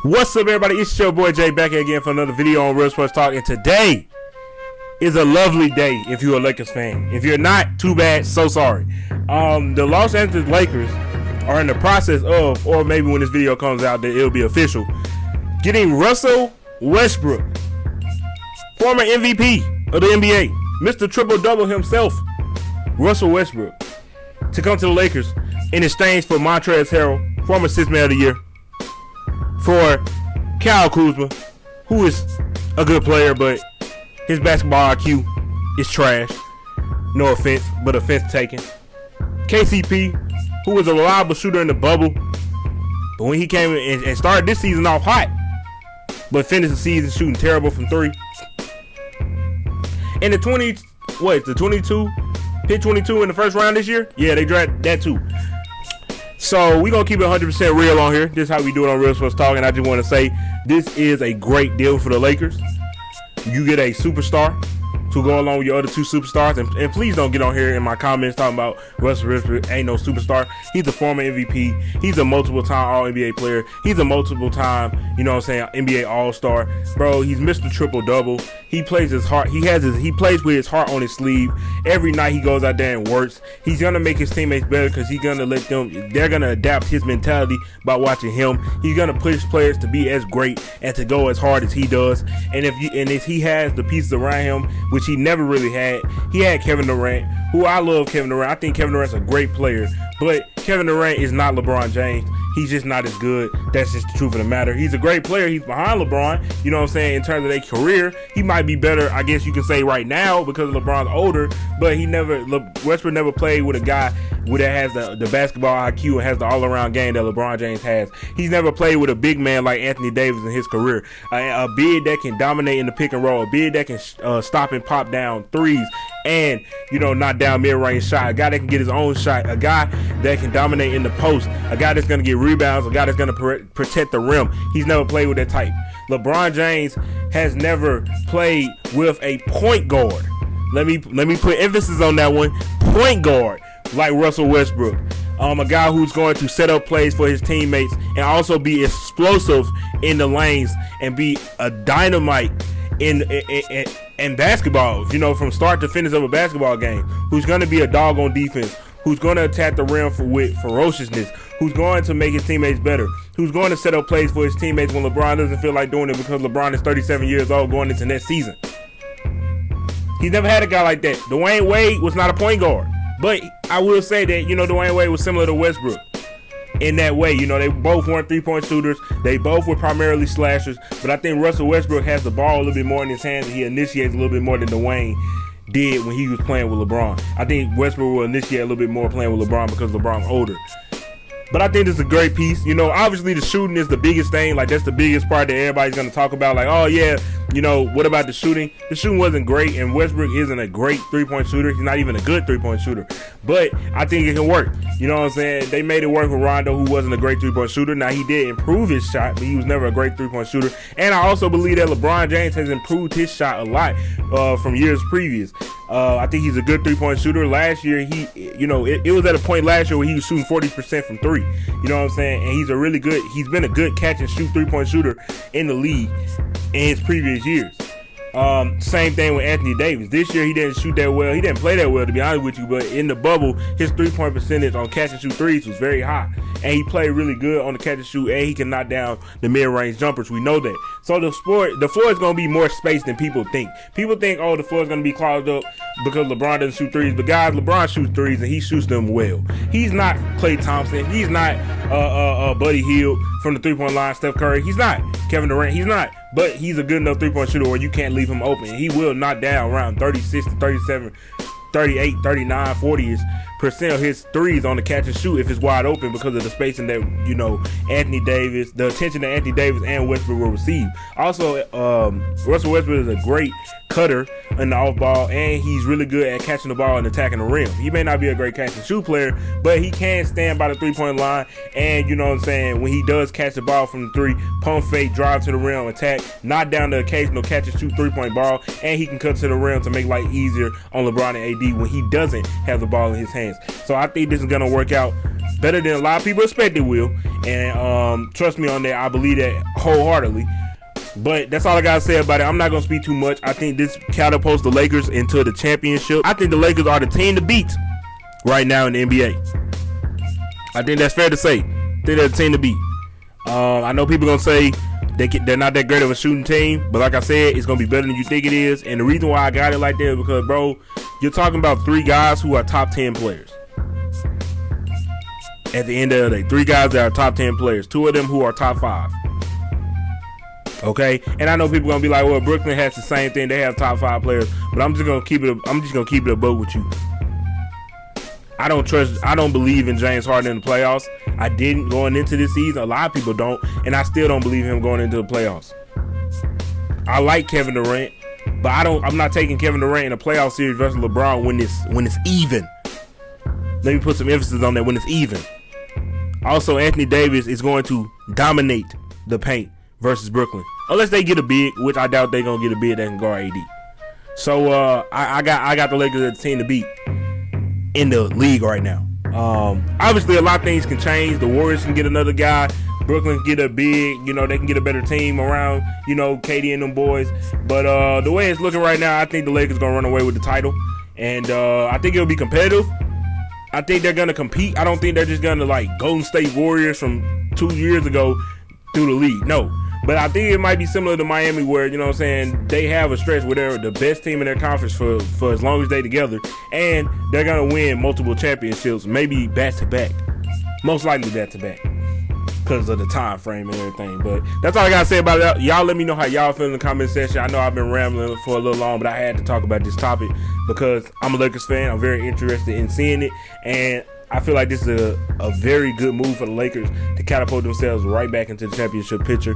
What's up, everybody? It's your boy Jay back again for another video on Real Sports Talk, and today is a lovely day if you're a Lakers fan. If you're not, too bad, so sorry. The Los Angeles Lakers are in the process of, or maybe when this video comes out, that it'll be official, getting Russell Westbrook, former MVP of the NBA, Mr. Triple-Double himself, Russell Westbrook, to come to the Lakers in exchange for Montrezl Harrell, former Sixth Man of the Year, for Kyle Kuzma, who is a good player, but his basketball IQ is trash. No offense, but offense taken. KCP, who was a reliable shooter in the bubble, but when he came in and started this season off hot, but finished the season shooting terrible from three. And the 22, hit 22 in the first round this year? Yeah, they drafted that too. So we're going to keep it 100% real on here. This is how we do it on Real Sports Talk. And I just want to say this is a great deal for the Lakers. You get a superstar to go along with your other two superstars. And please don't get on here in my comments talking about Russell Westbrook ain't no superstar. He's a former MVP. He's a multiple-time All-NBA player. He's a multiple-time, NBA All-Star. Bro, he's Mr. Triple-Double. He plays his heart. He plays with his heart on his sleeve. Every night he goes out there and works. He's gonna make his teammates better because he's gonna let them. They're gonna adapt his mentality by watching him. He's gonna push players to be as great and to go as hard as he does. And if he has the pieces around him, which he never really had. He had Kevin Durant, who I love Kevin Durant. I think Kevin Durant's a great player, but Kevin Durant is not LeBron James. He's just not as good. That's just the truth of the matter. He's a great player. He's behind LeBron, in terms of their career. He might be better, I guess you can say, right now because LeBron's older, but Westbrook never played with a guy that has the basketball IQ and has the all-around game that LeBron James has. He's never played with a big man like Anthony Davis in his career. A big that can dominate in the pick and roll, a big that can stop and pop down threes and, knock down mid-range shot, a guy that can get his own shot, a guy that can dominate in the post, a guy that's going to get rebounds, a guy that's going to protect the rim. He's never played with that type. LeBron James has never played with a point guard. Let me put emphasis on that one. Point guard like Russell Westbrook. A guy who's going to set up plays for his teammates and also be explosive in the lanes and be a dynamite in basketball, from start to finish of a basketball game, who's going to be a dog on defense, who's going to attack the rim with ferociousness, who's going to make his teammates better, who's going to set up plays for his teammates when LeBron doesn't feel like doing it because LeBron is 37 years old going into next season. He's never had a guy like that. Dwayne Wade was not a point guard, but I will say that, Dwayne Wade was similar to Westbrook in that way. They both weren't three-point shooters. They both were primarily slashers, but I think Russell Westbrook has the ball a little bit more in his hands, and he initiates a little bit more than Dwayne did when he was playing with LeBron. I think Westbrook will initiate a little bit more playing with LeBron because LeBron's older. But I think this is a great piece. Obviously the shooting is the biggest thing. Like, that's the biggest part that everybody's going to talk about. Like, oh, yeah, what about the shooting? The shooting wasn't great, and Westbrook isn't a great three-point shooter. He's not even a good three-point shooter. But I think it can work. You know what I'm saying? They made it work with Rondo, who wasn't a great three-point shooter. Now, he did improve his shot, but he was never a great three-point shooter. And I also believe that LeBron James has improved his shot a lot from years previous. I think he's a good three-point shooter. Last year, it was at a point last year where he was shooting 40% from three. You know what I'm saying? And he's been a good catch and shoot three-point shooter in the league in his previous years. Same thing with Anthony Davis. This year he didn't shoot that well. He didn't play that well, to be honest with you, but in the bubble, his three-point percentage on catch and shoot threes was very high. And he played really good on the catch and shoot, and he can knock down the mid-range jumpers. We know that. So the floor is going to be more space than people think. People think, the floor is going to be clogged up because LeBron doesn't shoot threes. But guys, LeBron shoots threes, and he shoots them well. He's not Klay Thompson. He's not Buddy Hield from the three-point line, Steph Curry. He's not Kevin Durant. He's not. But he's a good enough three-point shooter where you can't leave him open. He will knock down around 36 to 37, 38, 39, 40% of his threes on the catch and shoot if it's wide open because of the spacing that, Anthony Davis, the attention that Anthony Davis and Westbrook will receive. Also, Russell Westbrook is a great cutter in the off ball, and he's really good at catching the ball and attacking the rim. He may not be a great catch and shoot player, but he can stand by the three-point line, and when he does catch the ball from the three, pump fake, drive to the rim, attack, knock down the occasional catch and shoot three-point ball, and he can cut to the rim to make life easier on LeBron and AD when he doesn't have the ball in his hand. chance. So I think this is gonna work out better than a lot of people expect it will. And trust me on that, I believe that wholeheartedly. But that's all I gotta say about it. I'm not gonna speak too much. I think this catapults the Lakers into the championship. I think the Lakers are the team to beat right now in the NBA. I think that's fair to say. I think they're the team to beat. I know people gonna say they're not that great of a shooting team, but like I said, it's gonna be better than you think it is. And the reason why I got it like that is because, bro, you're talking about 3 guys who are top 10 players. At the end of the day, 3 guys that are top 10 players. 2 of them who are top 5. Okay, and I know people gonna be like, "Well, Brooklyn has the same thing; they have top 5 players." But I'm just gonna keep it a boat with you. I don't believe in James Harden in the playoffs. I didn't going into this season. A lot of people don't, and I still don't believe him going into the playoffs. I like Kevin Durant, but I'm not taking Kevin Durant in a playoff series versus LeBron when it's even. Let me put some emphasis on that, when it's even. Also, Anthony Davis is going to dominate the paint versus Brooklyn, unless they get a big, which I doubt they're gonna get a big that can guard AD. So I got the Lakers as the team to beat in the league right now. Obviously, a lot of things can change. The Warriors can get another guy. Brooklyn can get a big, they can get a better team around, KD and them boys. But the way it's looking right now, I think the Lakers gonna run away with the title, and I think it'll be competitive. I think they're gonna compete. I don't think they're just gonna like Golden State Warriors from 2 years ago through the league. No. But I think it might be similar to Miami where, they have a stretch where they're the best team in their conference for as long as they're together. And they're going to win multiple championships, maybe back-to-back. Most likely back-to-back because of the time frame and everything. But that's all I got to say about it. Y'all let me know how y'all feel in the comment section. I know I've been rambling for a little long, but I had to talk about this topic because I'm a Lakers fan. I'm very interested in seeing it. And I feel like this is a very good move for the Lakers to catapult themselves right back into the championship picture.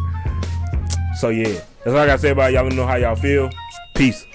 So, yeah, that's all I got to say about it. Y'all let me know how y'all feel. Peace.